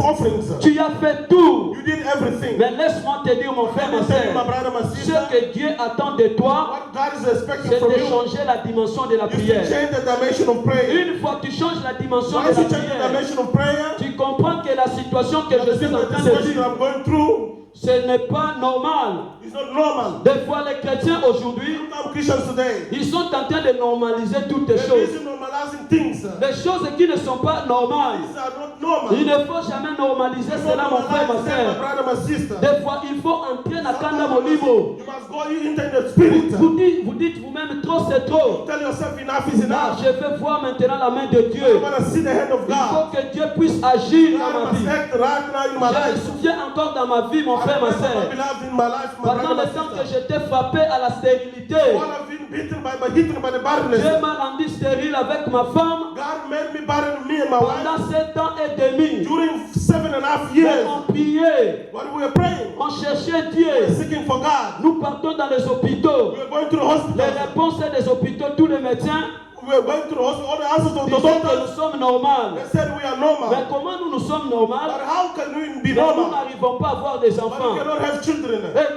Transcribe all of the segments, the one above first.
offerings. Tu as fait tout. You did everything. Mais laisse-moi te dire, mon frère, ma soeur, ce que Dieu attend de toi, What God is expecting c'est from de you changer la dimension de la is to prière. change the dimension of prayer. Une fois que tu changes la dimension Once de you la change the prière, dimension of prayer, tu comprends que la situation que je suis en the train de situation vivre, I'm going through ce n'est pas normal. is not normal. Des fois, les chrétiens aujourd'hui, Some Christians today, ils sont en train de normaliser toutes les they're choses. busy normalizing things. Les choses qui ne sont pas normales. These are not normal. Il ne faut jamais normaliser You cela, mon frère, ma normalize them, my soeur. brother, my sister. Des fois, il faut entrer dans Kanda Molimo. You must go into the spirit. Vous dites vous-même, trop c'est trop. Tell yourself enough is Ah, enough. je vais voir maintenant la main de You Dieu. want to see the hand of Il God. faut que Dieu puisse agir dans God ma must vie. act right now in my Je me life. souviens encore dans ma vie, mon I frère, ma remember, soeur. my beloved, in my life, my Pendant brother, le my temps que sister. j'étais frappé à la stérilité, While I've been beaten by the barrenness, Dieu m'a rendu stérile avec ma femme God made me barren, me and my wife, pendant 7 ans et demi. during 7.5 Mais years. on priait, When we were praying, on cherchait we Dieu. were seeking for God. Nous partons dans les hôpitaux. We were going to the Les hospital. réponses des hôpitaux, tous les médecins We were going to the hospital. All the answers of the disent que doctors, nous sommes normaux. they said we are Mais normal. comment nous sommes But normaux? how can we be Mais nous normal? n'arrivons pas à avoir des But enfants. we cannot have children. Et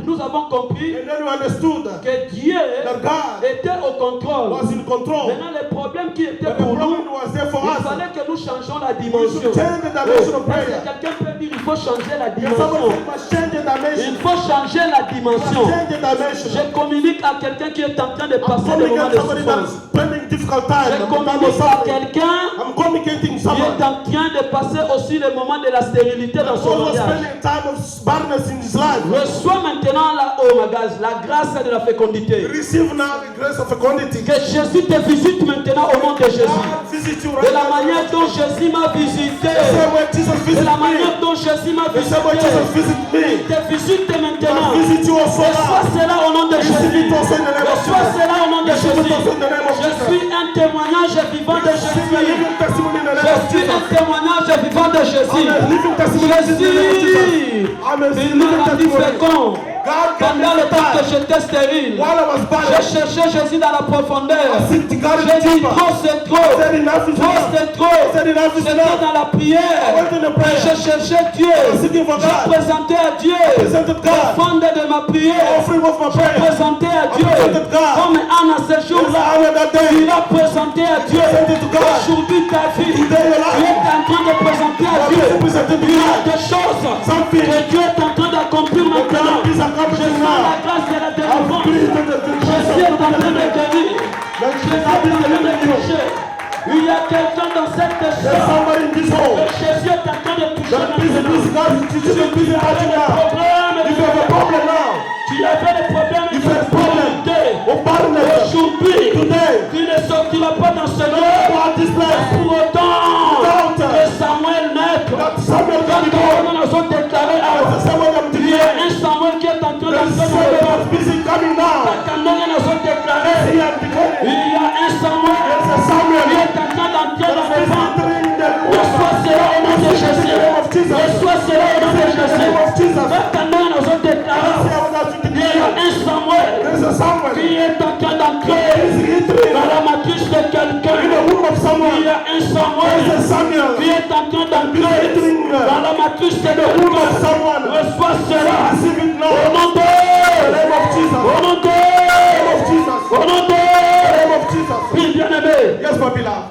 nous avons compris And then we understood que Dieu that God était au contrôle. was in control. Maintenant, les problèmes qui étaient But the pour nous, problem was there for il us. fallait que nous changions la We dimension. should change the dimension of Parce que prayer. quelqu'un peut dire il faut changer la Can someone dimension. say, we must change the dimension? Il faut changer la We dimension. must change the dimension. Je communique à quelqu'un qui est en train de I'm passer des moments communicating de somebody souffrance. that's spending difficult time. Je I'm communique à quelqu'un I'm communicating qui someone est en train de passer aussi le moment de la stérilité dans son also mariage. spending time of barrenness in his life. Reçois maintenant la grâce de la fécondité. Receive now the grace of fecundity. Que Jésus te visite maintenant au nom de Jésus. God visit you De right la now. manière dont Jésus m'a visité. The same way Jesus De visited la me. manière dont Jésus m'a The same way visité. Jesus visited me. Il te visite maintenant. God visit you also Reçois now. cela au nom de Receive Jésus. it also in the name of Reçois Jesus. cela au nom de Receive it Jésus. also in the name of Je Jesus. suis un témoignage vivant de Receive a Jésus. living testimony in the name Je of suis un Jesus. témoignage vivant de Jésus. I'm a living testimony in the name of Jesus. I'm a Il living m'a rendu testimony. fécond. God gave me Pendant le the temps que time. j'étais stérile, While I was j'ai barren, cherché Jésus dans la profondeur. I seek to God in J'ai dit deeper. trop c'est trop. I said enough is Trop enough. c'est trop. I said enough is J'étais enough. dans la I prière. went in the prayer. J'ai cherché Dieu. I was seeking for J'ai God. présenté à Dieu Presented God. l'offrande de ma prière. Offering of my J'ai prayer. présenté à Dieu presented God. comme Anne à ce Yes, jour-là. I went that day. Il a présenté à Dieu. Presented to God. Aujourd'hui ta vie, Today your tu life. es en train de présenter à God Dieu. is presented to Il y a God. des choses Something. que Dieu est en train d'accomplir maintenant. God is Je accomplishing sens la now. grâce de la I'm délivrance. pleased with the Jésus grace est en of train de God. guérir. Jésus est en train de me toucher. Il y a quelqu'un dans cette There's chambre. somebody in this home. Jésus est en train de toucher God is maintenant. busy. God is busy touching now. If you have a problem now, Tu avais des problèmes if de you have a problem stérilité. of barrenness, Aujourd'hui, today, tu ne sortiras pas dans ce lieu. go out this place. Pour autant Without que Samuel naître. that Samuel Quand can be les born. hommes ont déclaré There's à a Samuel that il y a declared. un Samuel qui est en train There's a d'entrer dans Samuel le that's busy coming now. Quand les ont déclaré He has declared. il y a un Samuel There's a Samuel qui est en train d'entrer dans that's le busy ventre. entering the Reçois cela au nom de Jésus. Reçois cela au nom de Jésus. Quand les ont déclaré il y a un Samuel There's a Samuel qui est en train d'entrer is entering dans la matrice de in the quelqu'un. womb of Il y Samuel. a un There's a Samuel qui Samuel est en train d'entrer dans la matrice de in the womb of quelqu'un. someone. Reçois cela Receive it au now. nom In the name of de Jesus. au nom In the name of de Jesus. au nom In the de name of Jesus. oui, bien-aimé, Yes, my beloved.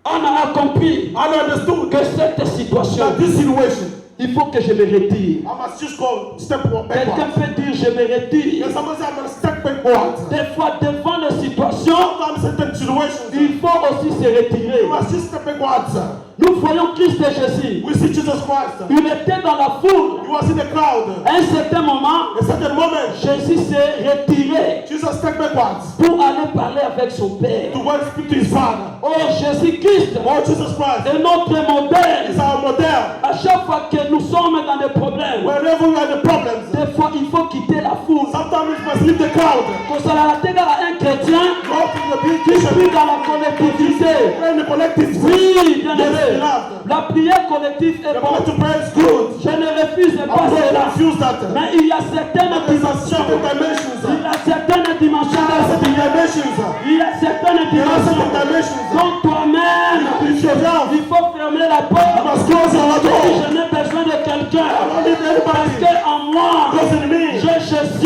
on a compris I understood que cette situation, that this situation, il faut que je me retire. I must just go step Quelqu'un backwards. peut dire je me retire. There's somebody say I'm going to step backwards. Des fois, devant les situations, Sometimes certain situations, il faut aussi se retirer. you must just step backwards. Nous voyons Christ et Jésus. We see Jesus Christ. Il était dans la foule. You was in the crowd. À un certain moment, A certain moment, Jésus s'est retiré Jesus stepped backwards pour aller parler avec son Père. to go and speak to his Father. Oh, Jésus-Christ Oh, Jesus Christ est notre modèle. is our model. À chaque fois que nous sommes dans des problèmes, Whenever we have the problems, des fois il faut quitter la foule. sometimes we must leave the crowd. Quand ça la tête à un chrétien Go to the big qui kitchen vit dans la collectivité. and the collective. Oui, bien aimé. Yes, beloved. La prière collective est The bonne. collective prayer is good. Je ne refuse I pas don't cela. refuse that. Mais il y a certaines There's a dimensions. certain dimensions. Il y a certaines dimensions. Certain dimensions. Il y a certaines There are certain dimensions. dimensions. Donc toi-même, If you're down, il faut fermer la you porte. must close your Je door. ne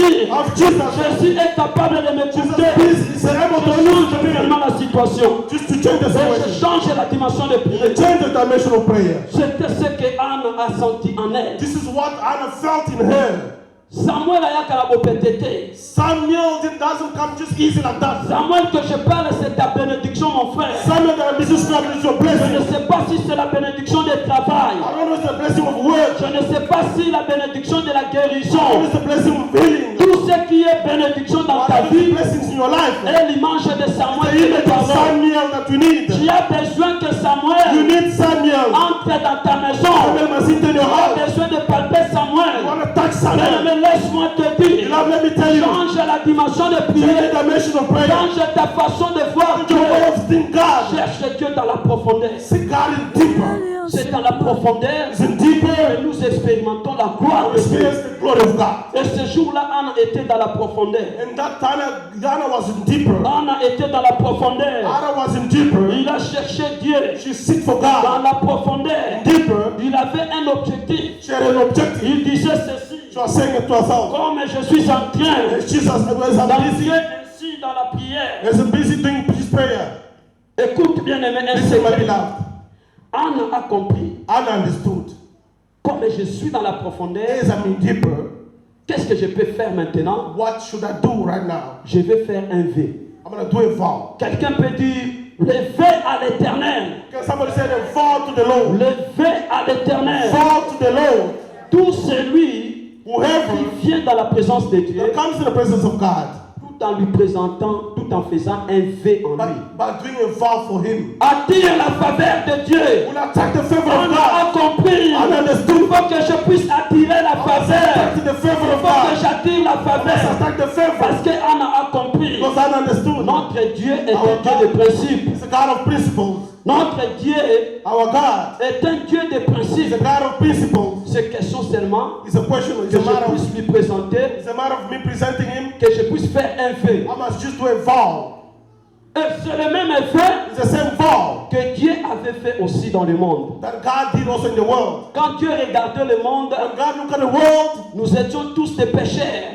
Jésus. of Jesus. Jésus est capable de me Jesus couper. is able to Je use change vraiment la situation. just to change the Et je situation. change la dimension de prière. Change the dimension of prayer. C'était ce que Anne a senti en elle. This is what Anna felt in her. Samuel ayaka bopetete. Samuel, it doesn't come just easy like that. Samuel que je parle, c'est ta bénédiction, mon frère. Samuel, the business is your Je blessing. ne sais pas si c'est la bénédiction du travail. I don't know if it's the blessing of work. Je ne sais pas si la bénédiction de la I don't know guérison. if it's the blessing of healing. Tout ce qui est bénédiction dans What ta are the vie blessings in your life? est l'image de The Samuel qui image te of parle. Samuel that you need. Tu as besoin que You Samuel need Samuel. entre dans ta maison. Samuel must sit in Tu your as house. besoin de palper You Samuel. want to touch Samuel. Mais laisse-moi te dire, Beloved, let me tell you. change la dimension de Change prière. the dimension of prayer. Change ta façon de voir Change Dieu. your way of seeing God. Cherche Dieu dans la profondeur. See God in deeper. C'est dans la profondeur It's in deeper. que nous expérimentons la gloire de Dieu. Experience the glory of God. Et ce jour-là, Anne était dans la profondeur. And that time, Anna was in deeper. Anne était dans la profondeur. Anna was in deeper. Il a cherché Dieu She seek for dans God. la profondeur. Deeper. Il avait un objectif. She had an objective. Il disait ceci. She was saying it to herself. Comme je suis en train And Jesus was busy. d'entrer ainsi dans la prière. Is busy doing his prayer. Écoute bien aimé, un Listen, my secret. beloved. Anne a compris. Anna understood. Comme je suis dans la profondeur, As I'm in deeper, qu'est-ce que je peux faire maintenant? what should I do right now? Je vais faire un V. I'm going to do a vow. Quelqu'un peut dire le V à l'éternel. Can somebody say a vow to the Lord? Le V à l'éternel. Vow to the Lord. Tout celui Whoever qui vient dans la présence de Dieu, that comes in the presence of God, tout en lui présentant, tout en faisant un V en lui, by doing a vow for him, attire la faveur de Dieu. will attack the favor On of God. a compris. I Il understood. faut que je puisse attirer la faveur. Attack the favor Il of faut que God. j'attire la Let's faveur. attack the favor. Parce qu'Anna a compris. Because I understood. Notre Dieu est un Dieu de principes. It's a God of principles. Notre Dieu Our God est un Dieu de is a principes. God of principles. C'est question seulement It's a question. It's que a matter je of, puisse lui présenter, it's a matter of me presenting him. que je puisse faire un vœu. I must just do a vow. Et c'est le même effet It's the same vow que Dieu avait fait aussi dans le monde. that God did also in the world. Quand Dieu regardait le monde, When God looked at the world, nous étions tous des pécheurs.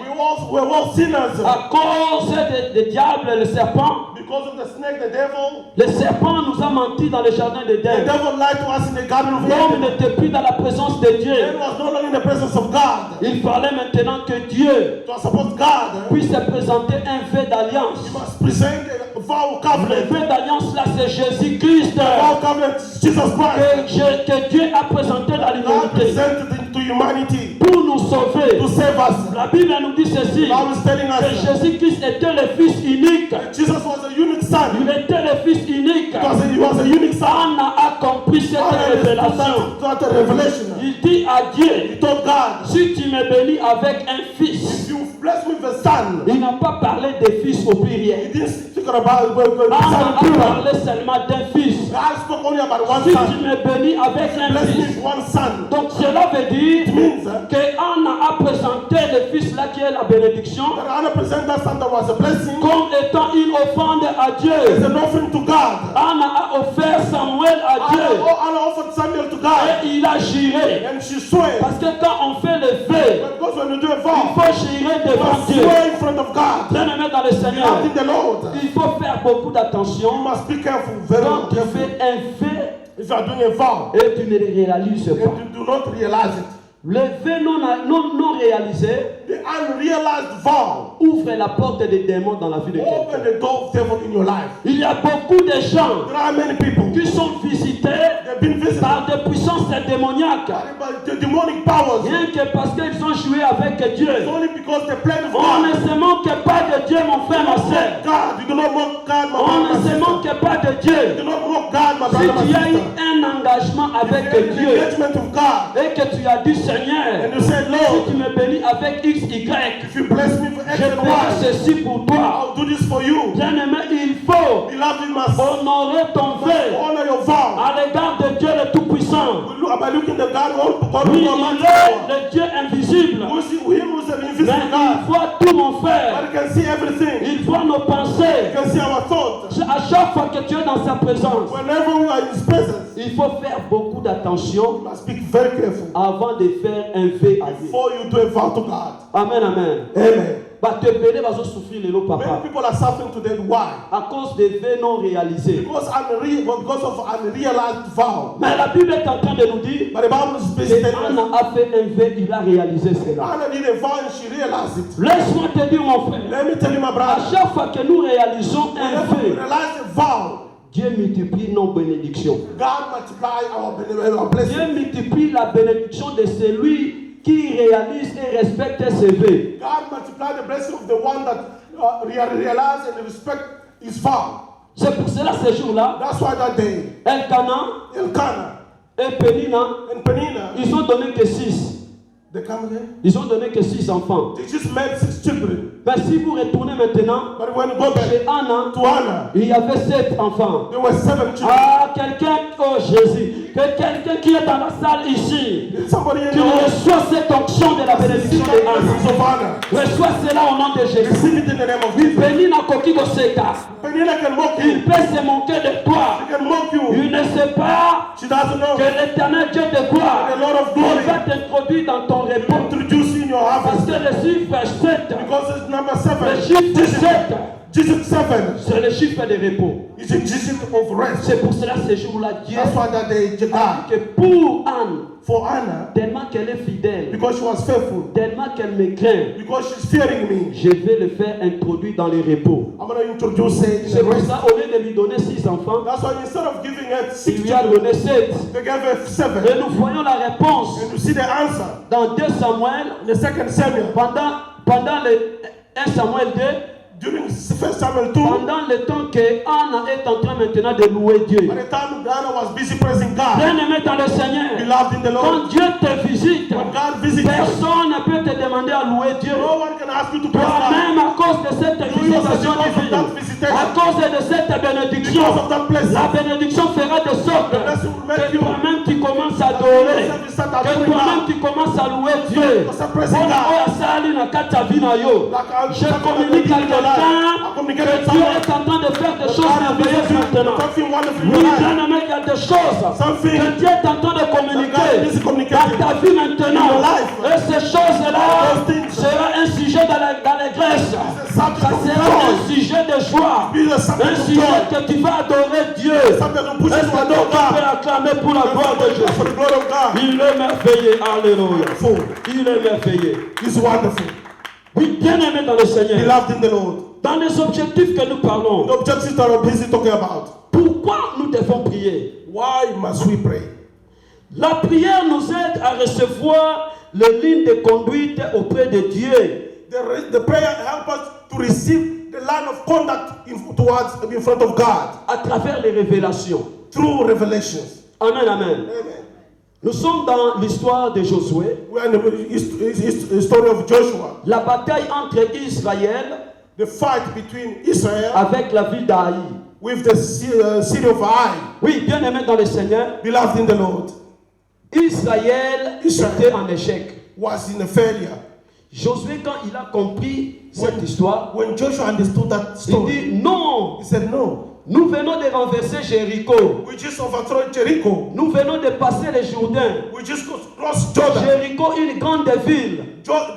we're all sinners. À cause des diables, le serpent, Because of the snake, the devil. le serpent nous a menti dans le jardin The d'Éden. devil lied to us in the Garden of L'homme Eden. n'était plus dans la présence de Man Dieu. was no longer in the presence of God. Il fallait maintenant que Dieu It was supposed God puisse se présenter un vœu d'alliance. must present a vow Le covenant. vœu d'alliance là, c'est Jésus-Christ Vow covenant is Jesus Christ. que Dieu a présenté dans God l'humanité presented it to humanity pour nous sauver. to save us. La Bible nous dit ceci, God is telling que us Jésus-Christ était le Fils unique. that Jesus was a unique Il son. était le Fils unique. He was a unique son. Anna a compris cette God understood révélation. that revelation. Il dit à He Dieu, told God, si tu me bénis avec un fils, if you bless me with a son, il n'a pas parlé des fils au he pluriel. didn't speak about Anna son a plural. parlé seulement d'un fils. God spoke only about one Si tu son. me bénis avec un Bless me fils, with one son. donc cela veut dire It means que Anna a présenté le fils là qui est la bénédiction that Anna presented that son that was a blessing comme étant une offrande à as Dieu. an offering to God. Anna a offert Samuel à Dieu Anna offered Samuel to God, et il a juré. and she swore. Parce que quand on fait le vœu, Because when you do a il vow, faut jurer you devant must Dieu. swear in front of God. Bien-aimé dans le Seigneur, Out in the Lord. il faut faire beaucoup You d'attention must be careful, very quand tu careful. fais un vœu If you are doing a vow et tu ne le réalises and pas. you do not realize it, Le vœu non réalisé the unrealized vow ouvre la porte des démons dans la vie de quelqu'un. open the door of devil in your life. Il y a beaucoup de gens There are many people qui sont visités they've been visited par des puissances démoniaques. by the demonic powers. Rien que parce qu'ils ont joué avec It's Dieu. only because they played with On ne God. se manque pas de Dieu, mon frère, ma soeur. God, you do not mock God, my On brother, ne my se sister. manque pas de You Dieu. do not mock God, my Si brother, my tu as eu sister. un engagement avec If you have an Dieu engagement with God, et que tu as dit Seigneur, and you say, si Lord, tu me bénis avec X, Y, if you bless me for X je and ferai Y, ceci pour toi. I'll do this for you. Bien-aimé, il faut Beloved, you must honorer ton vœu honor your vow. à l'égard de Dieu le Tout-Puissant. We look by looking at God, God Oui, who il commands est power. le Dieu invisible. We see him who's an Mais invisible il God. voit tout, mon frère. But he can see everything. Il voit nos pensées. He can see our thoughts. À chaque fois que tu es dans sa présence, Whenever we are in his presence, il faut faire beaucoup d'attention you must be very careful avant de faire un vœu à Dieu. before you do a vow to God. Amen, amen. Amen. Many people are suffering today. Why? À cause des vœux non réalisés. Because of unrealized vow. Mais la Bible est en train de nous dire But the Bible is basically que Anna a fait un vœu, il a réalisé cela. Anna did a vow and she realized it. Laisse-moi te dire, mon frère, Let me tell you, my à brother. chaque fois que nous réalisons un Whenever we vœu, realize a vow, Dieu multiplie nos bénédictions. God multiply our blessings. Dieu multiplie la bénédiction de celui qui réalise et respecte ses vœux. God multiply the blessing of the one that realize and respect his vow. C'est pour cela ce jour-là, That's why that day, Elkanah Elkanah et Pénina, and Penina, ils ont donné que 6. they come again. Ils ont donné que 6 enfants. They just made 6 children. Mais si vous retournez maintenant But when you go back chez Anna, to Anna, il y avait 7 enfants. there were 7 children. Ah, quelqu'un, oh Jésus, que quelqu'un qui est dans la salle ici, Somebody in qui the house reçoit cette onction de la bénédiction de Anna. of Anna. Reçois cela au nom de Jésus. Receive it in the name of Jesus. Penina Kokiko Seka. Penina can mock Il you. peut se moquer de toi. She can mock you. Il ne sait pas She doesn't know. que l'éternel Dieu de gloire The Lord of il glory va t'introduire dans ton repos. introduce you in your Parce harvest. que le chiffre 7, Because it's number le 7. chiffre 7, Jesus 7 c'est le chiffre de repos. is a Jesus of rest. C'est pour cela ce jour-là, Dieu That's why that day, a dit God, que pour Anne, for Anna, tellement qu'elle est fidèle, because she was faithful, tellement qu'elle me craint, because she's fearing me, je vais le faire introduire dans les repos. I'm going to introduce her in C'est the pour rest. ça, au lieu de lui donner 6 enfants, That's why instead of giving her il 6 lui a children, donné 7. they gave her 7. Et nous voyons la réponse And you see the answer. dans 2 Samuel, In the 2nd Samuel, pendant le 1 Samuel 2, during 1 Samuel 2, pendant le temps que Anna est en train maintenant de louer Dieu. by the time Anna was busy praising God, Bien-aimé dans le Seigneur, beloved in the Lord, quand Dieu te visite, when God visits you, personne ne peut te demander à louer Dieu. no one can ask you to praise God. Toi-même, à cause de cette visitation divine, à cause de cette bénédiction, Because of that blessing, la bénédiction fera de sorte the blessing will make que you, toi-même tu commences à adorer, que toi-même tu commences à louer Dieu. Je communique à quelqu'un que Dieu est en train de faire des choses merveilleuses maintenant. Oui, bien-aimé, il y a des choses que Dieu est en train de communiquer dans ta vie maintenant. Et ces choses-là sera un sujet dans l'église. Ça sera un sujet de joie. Un sujet que tu vas adorer Dieu. Est-ce que tu peux acclamer pour la gloire de Jésus? Il est merveilleux. Alléluia. Il est merveilleux. It's wonderful. Oui, bien-aimé dans le Seigneur. Beloved in the Lord. Dans les objectifs que nous parlons, The objectives that I'm busy talking about. pourquoi nous devons prier? Why must we pray? La prière nous aide à recevoir les lignes de conduite auprès de Dieu. The prayer helps us to receive the line of conduct in front of God À travers les révélations. through revelations. Amen, amen. Amen. Nous sommes dans l'histoire de Josué. We are in the story of Joshua, La bataille entre Israël the fight between Israel avec la ville d'Aï. with the city of Ai. Oui, bien-aimé dans le Seigneur, Beloved in the Lord, Israël était en échec. was in a failure. Josué, quand il a compris cette histoire, When Joshua understood that il story, dit non, he said, no, nous venons de renverser Jéricho. we just overthrow Jericho. Nous venons de passer le Jourdain. We just crossed Jordan. Jéricho, une grande ville.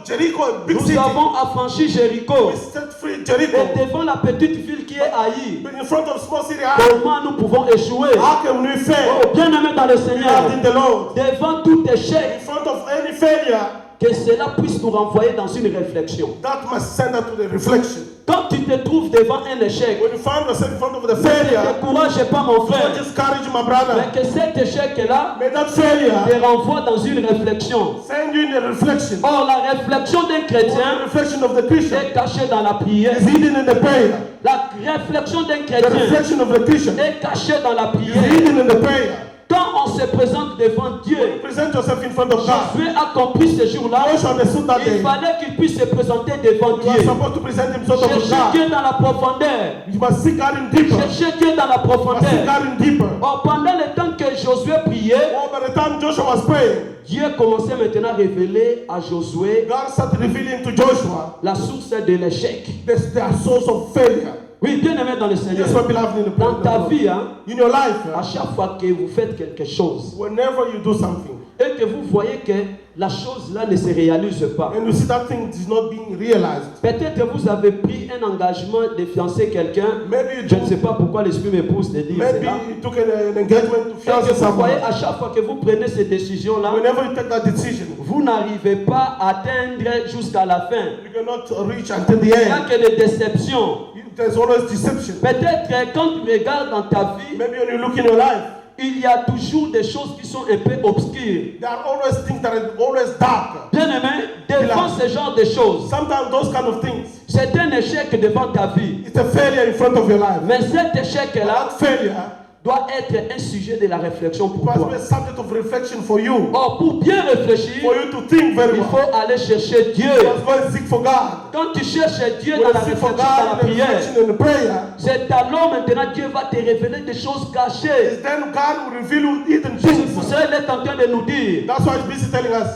Jericho, a big Nous city. avons affranchi Jéricho. We set free Jericho. Et devant la petite ville qui est Haï, But in front of small city Ai, comment nous pouvons échouer? how can we fail? Oh, bien-aimé dans le Seigneur, Beloved in the Lord, devant tout in échec, front of any failure, que cela puisse nous renvoyer dans une réflexion. that must send us to the reflection. Quand tu te trouves devant un échec, When you find yourself in front of the ne failure, te décourage pas, mon don't frère, discourage my brother. mais que cet échec-là May that failure te renvoie dans une réflexion. send you in a reflection. Or, la réflexion d'un The chrétien reflection of the Christian est cachée dans la prière. is hidden in the prayer. La réflexion d'un The chrétien reflection of the Christian est cachée dans la is prière. hidden in the prayer. Quand on se présente devant Dieu, Present yourself in front of God. Josué a compris ce jour-là, Joshua understood that il day. fallait qu'il puisse se présenter devant You are Dieu. supposed to present himself to Chercher God. Dieu dans la profondeur. You must seek God in deeper. Chercher Dieu dans la You must seek profondeur. God in deeper. Or, pendant le temps que Josué priait, Oh, by the time Joshua was praying, Dieu commençait maintenant à révéler à Josué God started revealing to Joshua la source de l'échec. the source of failure. Oui, bien aimé dans le Seigneur. Yes, my beloved in the Dans ta vie, hein, in your life, à chaque fois que vous faites quelque chose, whenever you do something, et que vous voyez que la chose là ne se réalise pas. and you see that thing is not being realized. Peut-être que vous avez pris un engagement de fiancer quelqu'un. Maybe you Je ne took, sais pas pourquoi l'Esprit me pousse de dire maybe cela. you took an engagement to Et fiance que vous someone. voyez, à chaque fois que vous prenez cette décision-là, Whenever you take that decision, vous n'arrivez pas à atteindre jusqu'à la fin. you cannot reach until the Il n'y a end. que des déceptions. There's always deception. Peut-être que quand tu regardes dans ta vie, Maybe when you look in your life, il y a toujours des choses qui sont un peu obscures. there are always things that are always dark. Bien aimé, devant ce genre de choses, Sometimes those kind of things, c'est un échec devant ta vie. it's a failure in front of your life. Mais cet échec-là That failure doit être un sujet de la réflexion pour must toi. be a subject of reflection for you. Or, pour bien réfléchir, For you to think very il well. faut aller chercher Dieu. You must go and seek for God. Quand tu cherches Dieu When dans la you seek for réflexion, dans la God in the prière, reflection and the prayer, c'est alors maintenant Dieu va te révéler des choses cachées. is then God will reveal you hidden C'est things. pour cela qu'il est en train de nous dire, That's why He's busy telling us,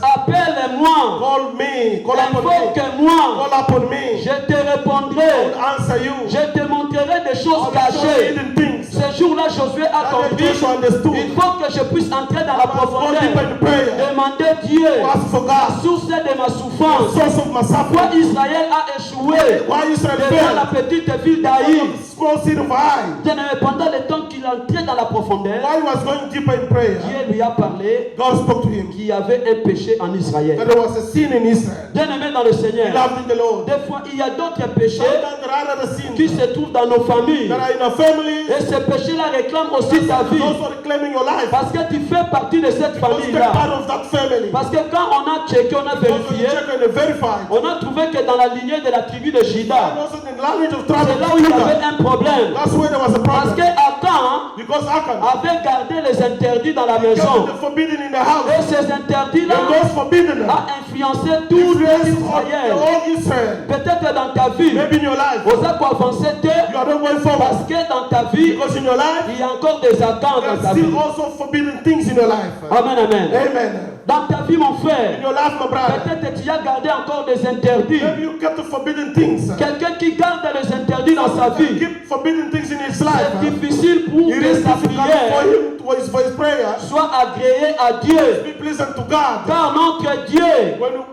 appelle-moi, call me, call upon me, invoque-moi, call upon me. je te I répondrai, will answer you. je te montrerai des I choses will show you cachées. hidden things. Ce jour-là, Josué a That compris, Joshua understood. il faut que je puisse entrer dans la I must go deeper profondeur, in prayer. demander Dieu, Ask for la God. source de ma The souffrance. source of my Pourquoi suffering. Israël a échoué Why Israel devant la failed. petite ville d'Aïm? Small seed of eye. Bien-aimé, pendant le temps qu'il entrait dans la profondeur, While he was going deeper in prayer, Dieu lui a parlé God spoke to him qu'il y avait un péché en Israël. that there was a sin in Israel. Bien-aimé dans le He Seigneur, loved in the Lord. des fois il y a d'autres péchés Sometimes there are other qui sins se trouvent dans nos familles. that are in our families. Et ces péchés-là réclament aussi ta vie. Also reclaiming your life. Parce que tu fais partie de cette Because you're famille-là. part of that family. Parce que quand on a checké, on a Because when you vérifié, check and verify, on a trouvé que dans la lignée de la tribu de and Juda, also in the language of c'est tribe là of où il y avait Judah, un problème. that's where there was a Parce que problem. Achan Because Achan avait gardé les interdits dans la kept maison. the forbidden in the house. Et ces interdits-là And those forbidden a influencé tout influence of Israël. all Israel. Peut-être dans ta vie, Maybe in your life, vous avez avancé you are not going parce forward. que dans ta vie, Because in your life, il y a encore des attentes there dans ta are vie. still also forbidden things in your life. Amen, amen. Amen. Dans ta vie, mon In frère, your life, my brother, peut-être que tu as gardé encore des interdits. maybe you kept the forbidden things. Quelqu'un qui garde les interdits dans sa vie, Keep forbidden things in his life. c'est difficile pour It que is sa difficult for prière him for his prayer soit agréée à Dieu. be pleasant to God. Car notre Dieu, When you,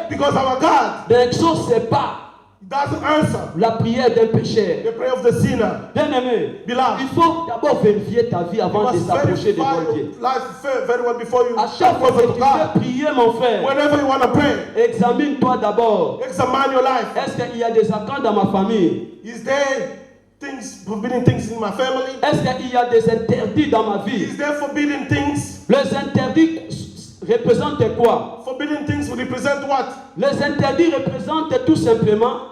because our God n'exauce pas doesn't answer la prière d'un pécheur. the prayer of the sinner. Bien aimé, Beloved, il faut d'abord vérifier ta vie you avant de must s'approcher de verify bon your Dieu. life very well before you À chaque fois que approach tu to God. veux prier, mon frère, Whenever you want to pray, examine-toi d'abord. examine your life. Est-ce qu'il y a des attentes dans ma famille? Is there things, forbidden things in my family? Est-ce qu'il y a des interdits dans ma vie? Is there forbidden things? Les interdits représentent quoi? Forbidden things represent what? Les interdits représentent tout simplement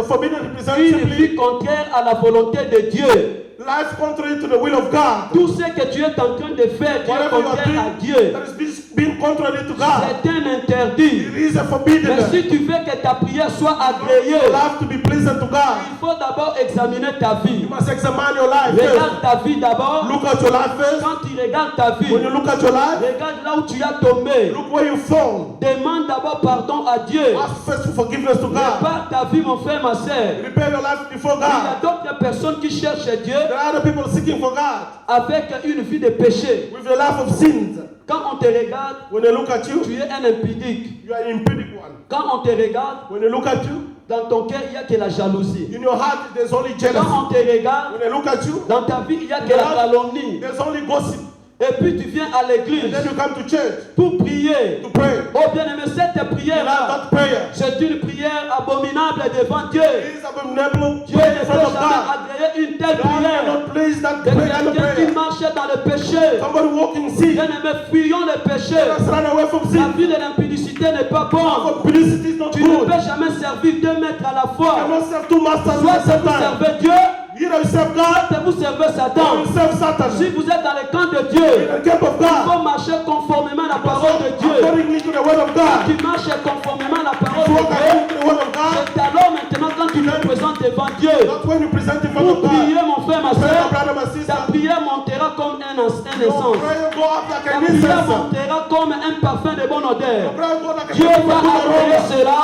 Forbidden represent une simply vie contraire à la volonté de Dieu. life contrary to the will of God. Tout ce que tu es en train de faire qui est Whatever you are contraire à doing Dieu, that is being contrary to God, c'est un interdit. it is a forbidden. Mais si tu veux que ta prière soit agréée, You have to be pleasant to God. il faut d'abord examiner ta vie. You must examine your life Regarde first. ta vie d'abord. Look at your life first. Quand tu regardes ta vie, When you look at your life, regarde là où tu as tombé. look where you fall. Demande d'abord pardon à Dieu. Ask first for forgiveness to God. Répare ta vie, mon frère, ma soeur. Repair your life before Il y a God. d'autres personnes qui cherchent Dieu There are other people seeking for God avec une vie de péché. with a life of sins. Quand on te regarde, When they look at tu you, es un impudique. you are an impudic one. Quand on te regarde, When they look at you, dans ton cœur, il n'y a que la jalousie. in your heart there's only jealousy. Quand on te regarde, When they look at you, dans ta vie, il n'y a que la calomnie. there's only gossip. Et puis tu viens à And l'église then you come to church pour prier. to pray. Oh bien-aimé, cette You have prière-là, that prayer. c'est une prière abominable devant Dieu. It is abominable Dieu prayer ne in front peut of jamais God. agréer une telle God prière. cannot place that De prayer as a quelqu'un qui prayer. marche dans le péché. Somebody walking sin. Bien-aimé, fuyons le péché. Let us run away from La sin. vie de l'impudicité n'est pas bonne. For publicity is not Tu ne good. peux jamais servir deux maîtres à la You fois. cannot serve two masters at Soit the same vous time. servez Dieu, Either you serve God soit vous servez or Satan. you serve Satan. Si vous êtes dans le camp de In Dieu, the camp of il God, faut marcher conformément à la parole de Dieu. accordingly to the word of God, Tu marches conformément à la parole to de walk Dieu. according to the word of God, C'est alors maintenant quand tu te présentes devant Dieu not when you present in front pour of God. prier, mon frère, ma Pray, my soeur, brother, my ta sister. prière montera comme un Your essence. prayer go up like Ta an prière incense. montera comme un parfum de bonne Your odeur. prayer go like a Dieu va good agréer aroma. cela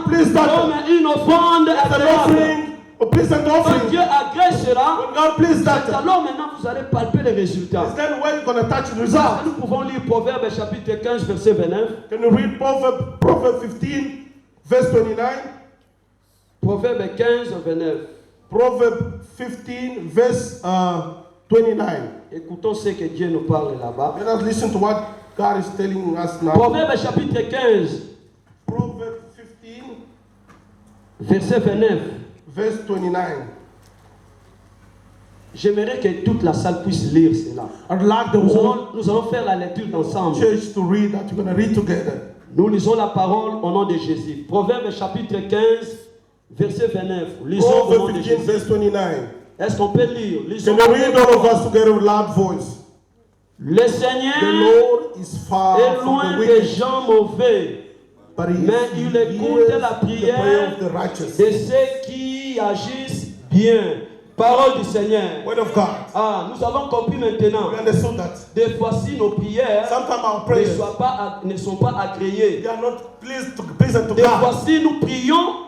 Please, that comme une offrande as an agréable. offering, a present Quand offering, Dieu agrée cela, when God pleases c'est that, alors maintenant vous allez palper les résultats. it's then when you're going to touch the Est-ce que result. nous pouvons lire Proverbe chapitre 15, verset 29? Can you read Proverbs 15, verse 29? Proverbe 15, 29. Proverbs 15, verse 29. Écoutons ce que Dieu nous parle là-bas. Let us listen to what God is telling us now. Proverbe chapitre 15, Proverbs 15, verset 29. verse 29. J'aimerais que toute la salle puisse lire cela. I'd like the whole Nous allons faire la lecture ensemble. church to read that. You're going to read together. Nous lisons la parole au nom de Jésus. Proverbe chapitre 15, verset 29. Lisons au nom Proverbs de 15, Jésus. verse 29. Est-ce qu'on peut lire? Lisons. Can we read all of us together with loud voice? Le The Seigneur Lord is far est from loin the des wicked, gens mauvais, but he mais il écoute hears la the prayer prière of the righteous. de ceux qui agissent bien. Parole du Seigneur. Word of God. Ah, nous avons compris maintenant. We understood that. Des fois-ci, nos prières Sometimes our ne prayers, ne sont pas agréées. they are not pleasant to Des God. fois-ci, nous prions,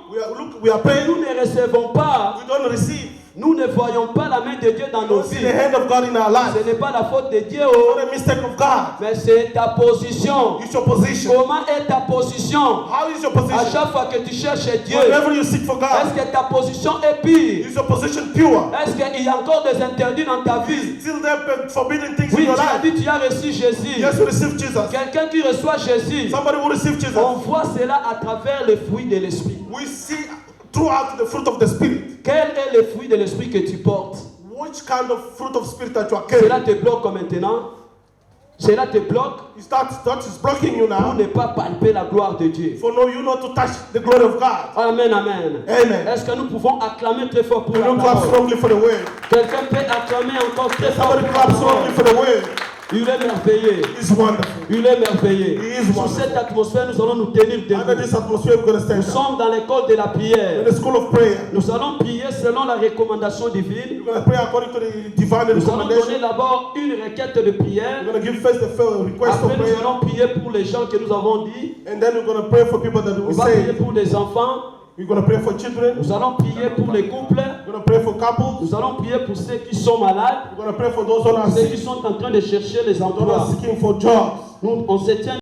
We are praying, nous ne recevons pas, we don't receive. nous ne voyons pas la main de Dieu dans We nos don't see vies. the hand of God in our Ce lives. n'est pas la faute de Dieu, It's not a mistake of God. mais c'est ta position. It's your position. Comment est ta position? How is your À position? chaque fois que tu cherches Dieu, Whenever you seek for est-ce God, que ta position est pire? is your position pure? Est-ce qu'il y a encore des interdits dans ta vie? Still there forbidden things Oui, in your tu as life? dit tu as reçu Jésus. Yes, you receive Jesus. Quelqu'un qui reçoit Jésus, Somebody will receive Jesus. on voit cela à travers le fruit de l'esprit. We see throughout the fruit of the Spirit. Quel est le fruit de l'esprit que tu portes? Which kind of fruit of Spirit that you are Cela carrying? te bloque maintenant. Cela te bloque That is blocking you pour now. ne pas palper la gloire de Dieu. For no, you not to touch the glory of God. Amen, amen. Amen. Est-ce que nous pouvons acclamer très fort pour Can la you clap parole? strongly for the word? Quelqu'un peut acclamer encore très fort Somebody pour la clap strongly parole. for the word. Il est merveilleux. It's wonderful. Il est merveilleux. He is Sous wonderful. cette atmosphère, nous allons nous tenir Under debout. this atmosphere, we're going to Nous stand up. sommes dans l'école de la In prière. the school of prayer, Nous allons prier selon la recommandation divine. we're going to pray according to the divine Nous allons recommendation. donner d'abord une requête de prière. We're going to give first the request of Après, nous prayer. allons prier pour les gens que nous avons dit. And then we're going to pray for people that On we va prier say. pour des enfants. We're going to pray for children. Nous allons prier pour les couples. We're going to pray for couples. Nous allons prier pour ceux qui sont malades. We're going to pray for those who are Ceux qui sick. sont en train de chercher les Those who are emplois. seeking for jobs. Nous, on se tient